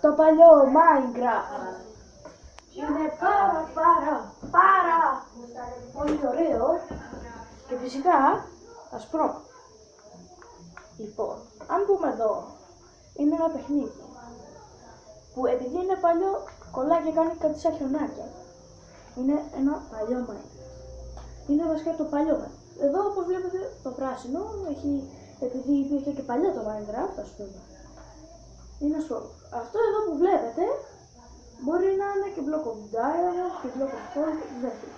Το παλιό Minecraft είναι πάρα πολύ ωραίο και φυσικά ασπρό. Λοιπόν, αν πούμε εδώ, είναι ένα παιχνίδι που επειδή είναι παλιό κολλάει και κάνει κάτι σαν χιονάκια. Είναι ένα παλιό Minecraft. Είναι βασικά το παλιό Minecraft. Εδώ όπως βλέπετε το πράσινο έχει, επειδή υπήρχε και παλιά το Minecraft, ας πούμε. Είναι ασπρό. Αυτό εδώ που βλέπετε μπορεί να είναι και Block of Diamond και Block of Gold, δεν ξέρω.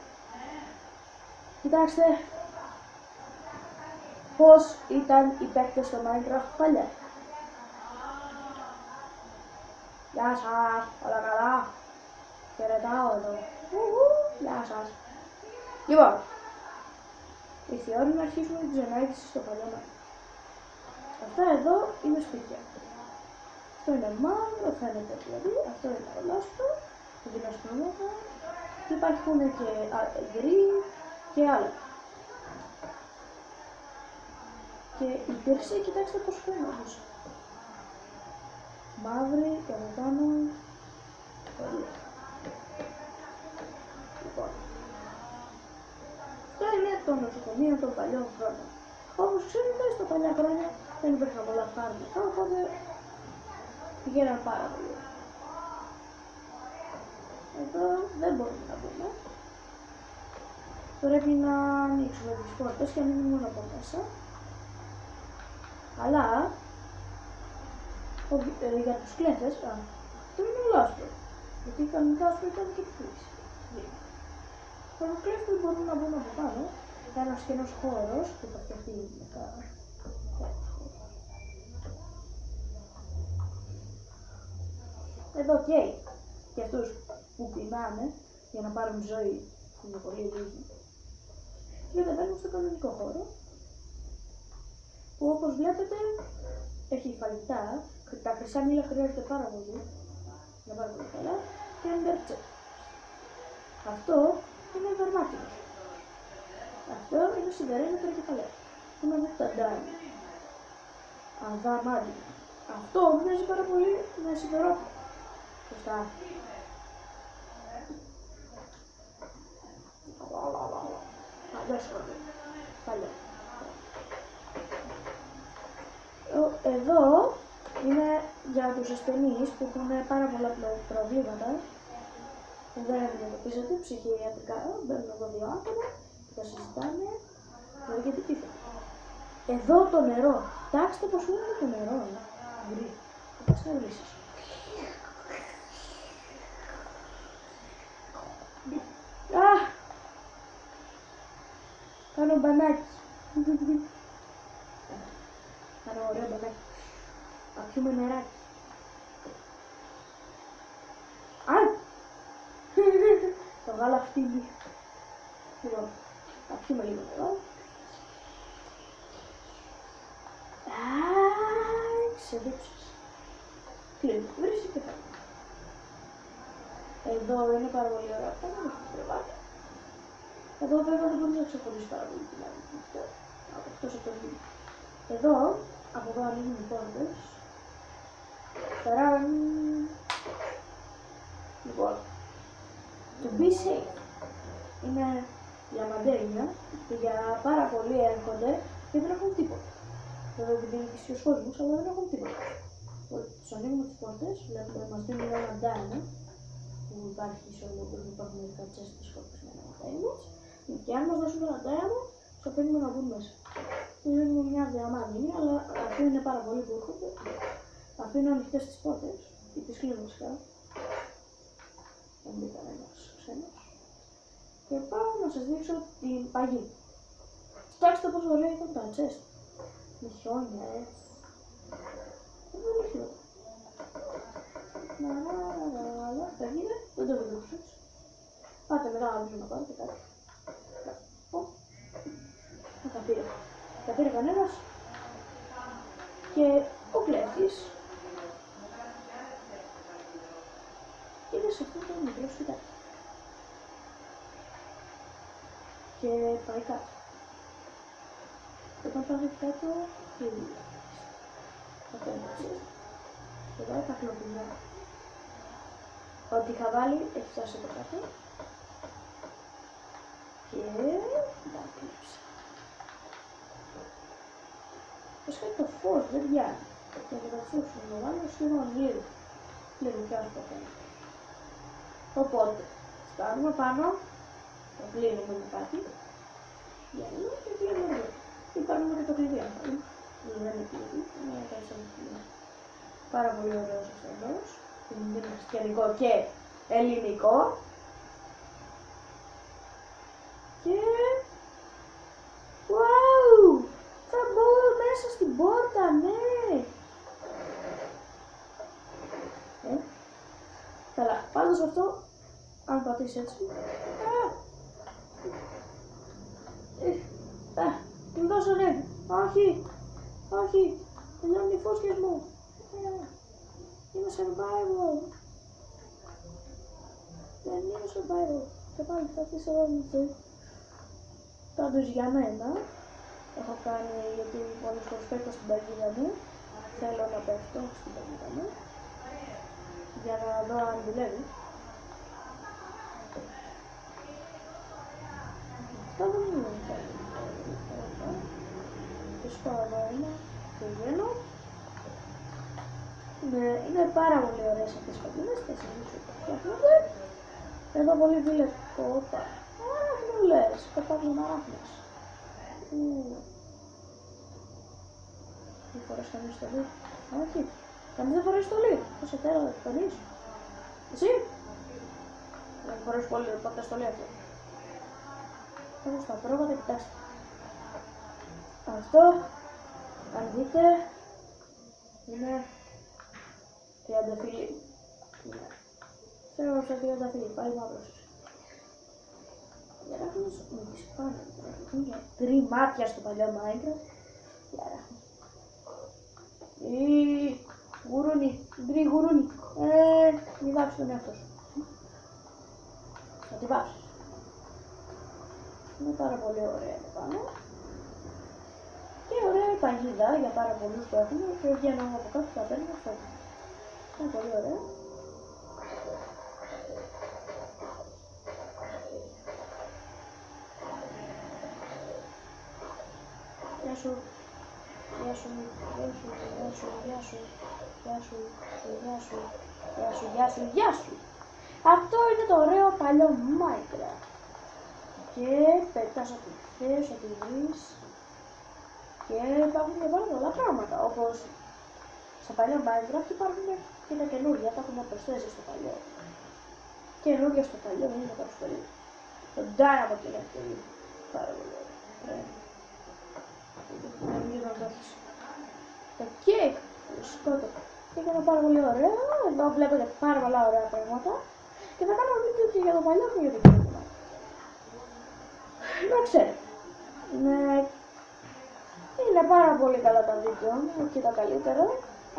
Κοιτάξτε πώς ήταν οι παίκτες στο Minecraft παλιά. Γεια σας, όλα καλά. Χαιρετάω εδώ. Γεια σας. Λοιπόν, ήρθε η ώρα να αρχίσουμε την ξενάγηση στο παλιό Minecraft. Αυτά εδώ είναι σπίτια. Αυτό είναι μαύρο, φαίνεται δηλαδή, αυτό είναι ολόσπρο, το δηλώσπρο και υπάρχουν και γκρι και άλλα. Και η πυρσή, κοιτάξτε πως φαίνεται. Μαύρη και από πάνω, πολύ. Λοιπόν, αυτό είναι το νοσοκομείο των παλιών χρόνων. Όπως ξέρετε, στα παλιά χρόνια δεν υπήρχαν πολλά φάρμακα, οπότε πηγαίναν πάρα πολύ. Εδώ δεν μπορούμε να μπούμε. Πρέπει να ανοίξουμε τις πόρτες και να μείνουμε μόνο από μέσα. Αλλά για τους κλέφτες, αυτό είναι ολόσπρο. Γιατί κανονικά άσπρο ήταν και κλείσει. Για τους κλέφτες μπορούν να μπουν από πάνω. Ένας καινός χώρος που θα φτιαχτεί μετά. Εδώ καίει και αυτούς που πεινάνε για να πάρουν ζωή, είναι πολύ λίγοι. Και κατεβαίνουν στο κανονικό χώρο, που όπως βλέπετε έχει φαγητά, τα χρυσά μήλα χρειάζεται πάρα πολύ, να πάρει πολύ καλά, και ενδέρτσε. Αυτό είναι δερμάτινο. Αυτό είναι σιδερένιο περικεφαλαίο. Είναι εδώ τα ντάνια. Αδαμάντινο. Αυτό μοιάζει πάρα πολύ με σιδερόπλο. Σωστά. Παλιά. Εδώ είναι για τους ασθενείς που έχουν πάρα πολλά προβλήματα που δεν αντιμετωπίζονται ψυχιατρικά. Μπαίνουν εδώ δύο άτομα και τα συζητάνε και τι πείτε. Εδώ το νερό. Κοιτάξτε πως είναι το νερό. Γκρι. Πας να βρίσκεις. Κάνω μπανάκι. Κάνω ωραίο μπανάκι. Θα πιούμε νεράκι. Το βγάλω αυτήν. Λοιπόν, θα πιούμε λίγο νερό. Ξεδίψες. Κλείνω. Βρίσκει και φεύγει. Εδώ είναι πάρα πολύ ωραία αυτά. Δεν έχω κρεβάτι. Εδώ βέβαια δεν μπορείς να ξεχωρίσεις πάρα πολύ την άλλη. Εκτός από το λίγο. Εδώ, από εδώ ανοίγουν οι πόρτες. Ταράν. Λοιπόν, το be safe είναι για μαντέρια και για πάρα πολλοί έρχονται και δεν έχουν τίποτα. Βέβαια επειδή είναι και κόσμος, αλλά δεν έχουν τίποτα. Τους ανοίγουμε τις πόρτες, βλέπετε μας δίνουν ένα diamond που υπάρχει σε όλο τον κόσμο, υπάρχουν μερικά τσέστες σκορπισμένα με diamonds. Και αν μας δώσουν ένα diamond, θα αφήνουμε να μπουν μέσα. Είναι μια διαμάντινη, αλλά αυτό είναι πάρα πολύ που έρχονται. Αφήνω ανοιχτές τις πόρτες, ή τις κλείνω φυσικά. Δεν μπει κανένας ξένος. Και πάω να σας δείξω την παγή. Κοιτάξτε πόσο ωραία ήταν τα τσέστα. Με χιόνια, έτσι. Δεν είναι χιόνια. Περνείτε, δεν το βρίσκεις. Πάτε μετά να πάρετε κάτι. Τα πήρε κανένας και ο κλέφτης είναι σε αυτό το μικρό σπιτάκι και πάει κάτω. Όταν πάει κάτω κλείνει. Αυτό είναι έτσι. Εδώ τα κλοπινά Ό,τι είχα βάλει έχει φτάσει από κάτω. Και τα κλείψα. Πώς κάνει το φως, δεν βγαίνει. Και να καταστρέψουμε να βάλω σχεδόν λίγο. Λίγο κι άλλο το κάνω. Οπότε, στάνουμε πάνω, το κλείνουμε με κάτι. Γέλο και κλείνουμε εδώ. Και πάρουμε και το κλειδί αν θέλουμε. Δεν είναι κλειδί, είναι κάτι σαν κλειδί. Πάρα πολύ ωραίος ο στέλνος. Είναι χριστιανικό και ελληνικό. Και... Wow! Θα μπω μέσα στην πόρτα, ναι! Καλά, πάντως αυτό, αν πατήσει έτσι... Την δώσω ναι! Όχι! Όχι! Τελειώνουν οι φούσκες μου! Είμαι survival! Δεν είμαι survival! Και πάλι θα αφήσω εδώ μου. Πάντως για μένα, έχω κάνει γιατί πολλές φορές πέφτω στην παγίδα μου. Θέλω να πέφτω στην παγίδα μου. Για να δω αν δουλεύει. Αυτό δεν είναι καλή. Και σκόρω ένα, πηγαίνω. Είναι πάρα πολύ ωραίες αυτές τις παγίδες, θα συνεχίσω να φτιάχνονται. Εδώ πολύ βιλετικό, όπα. Αράχνουλες, κατάβλουν αράχνες. Δεν φοράς κανείς στολή. Όχι. Κανείς δεν φοράει στολή. Πώς ετέρα δεν φορείς. Εσύ. Δεν φοράς πολύ ποτέ στολή αυτό. Έχω στα πρόβατα, κοιτάξτε. Αυτό, αν δείτε, είναι τριανταφυλλή. Θέλω σε τριανταφυλλή, πάλι μαύρος. Οι αράχνες με τις πάνε. Έχουν τρία μάτια στο παλιό Minecraft. Οι αράχνες. Γουρούνι, γκρι γουρούνι. Μη βάψεις τον εαυτό σου. Θα τη βάψεις. Είναι πάρα πολύ ωραία εδώ πάνω. Και ωραία η παγίδα για πάρα πολλούς που έχουν και βγαίνω από κάτω θα παίρνω αυτό. Είναι πολύ ωραία. Γεια σου. Γεια σου, γεια σου, γεια σου, γεια σου, γεια σου, γεια σου, γεια σου, γεια σου, γεια σου. Αυτό είναι το ωραίο παλιό Minecraft. Και πετάς ό,τι θες, ό,τι βρεις. Και υπάρχουν και πάρα πολλά πράγματα, όπως στο παλιό Minecraft υπάρχουν και τα καινούργια, τα έχουμε προσθέσει στο παλιό. Καινούργια στο παλιό δεν είναι πάρα πολύ. Το Dynamite είναι πολύ, πάρα πολύ ωραίο. Το κέικ, το σκότω. Και είναι πάρα πολύ ωραίο. Εδώ βλέπετε πάρα πολλά ωραία πράγματα. Και θα κάνω βίντεο και για το παλιό και για το καινούργιο. Να ξέρετε. Είναι πάρα πολύ καλά τα βίντεο μου και τα καλύτερα.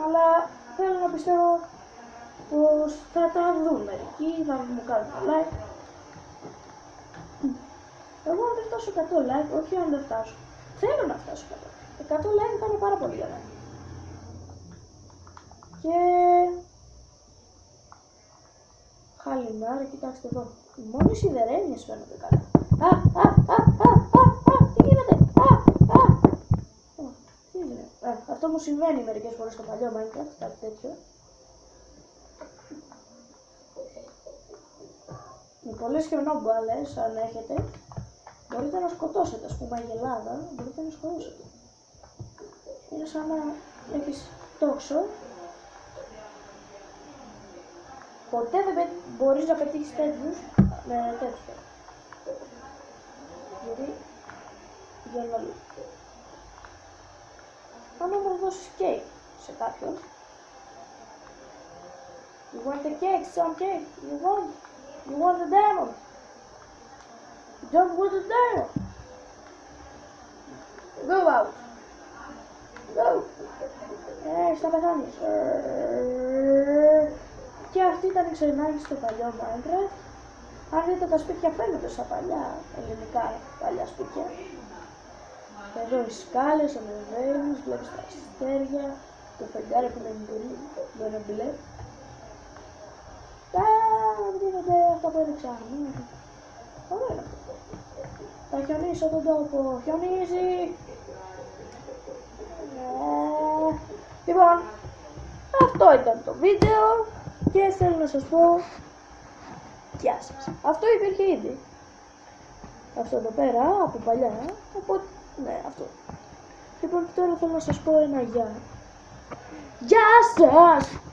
Αλλά θέλω να πιστεύω πως θα τα δουν μερικοί, θα μου κάνουν like. Εγώ αν δεν φτάσω 100 like, όχι αν δεν φτάσω. Θέλω να φτάσω 100 like, θα είναι πάρα πολύ ωραία. Και... Χαλινάρι, κοιτάξτε εδώ. Μόνο οι σιδερένιες φαίνονται καλά. Τι γίνεται, τι γίνεται. Αυτό μου συμβαίνει μερικές φορές στο παλιό Minecraft, κάτι τέτοιο. Με πολλές χιονόμπαλες, αν έχετε, μπορείτε να σκοτώσετε, ας πούμε, αγελάδα, μπορείτε να σκοτώσετε. Είναι σαν να έχεις τόξο. Ποτέ δεν μπορείς να πετύχεις τέτοιους με τέτοια. Γιατί βγαίνουν αλλού. Αν όμως δώσεις cake σε κάποιον, you want the cake, some cake, you want the diamond, you don't want the diamond, go out, go, θα πεθάνεις. Και αυτή ήταν η ξενάγη στο παλιό Minecraft. Αν δείτε τα σπίτια φαίνονται σαν παλιά, ελληνικά παλιά σπίτια. Εδώ οι σκάλες, ο ανεβαίνεις, βλέπεις τα αστέρια, το φεγγάρι που είναι μπλε. δεν ψάχνω. Ωραία. Θα χιονίσω τον τόπο. Χιονίζει. Λοιπόν, αυτό ήταν το βίντεο και θέλω να σας πω γεια σας. Αυτό υπήρχε ήδη. Αυτό εδώ πέρα από παλιά. Οπότε, ναι, αυτό. Λοιπόν, τώρα θέλω να σας πω ένα γεια. Γεια σας!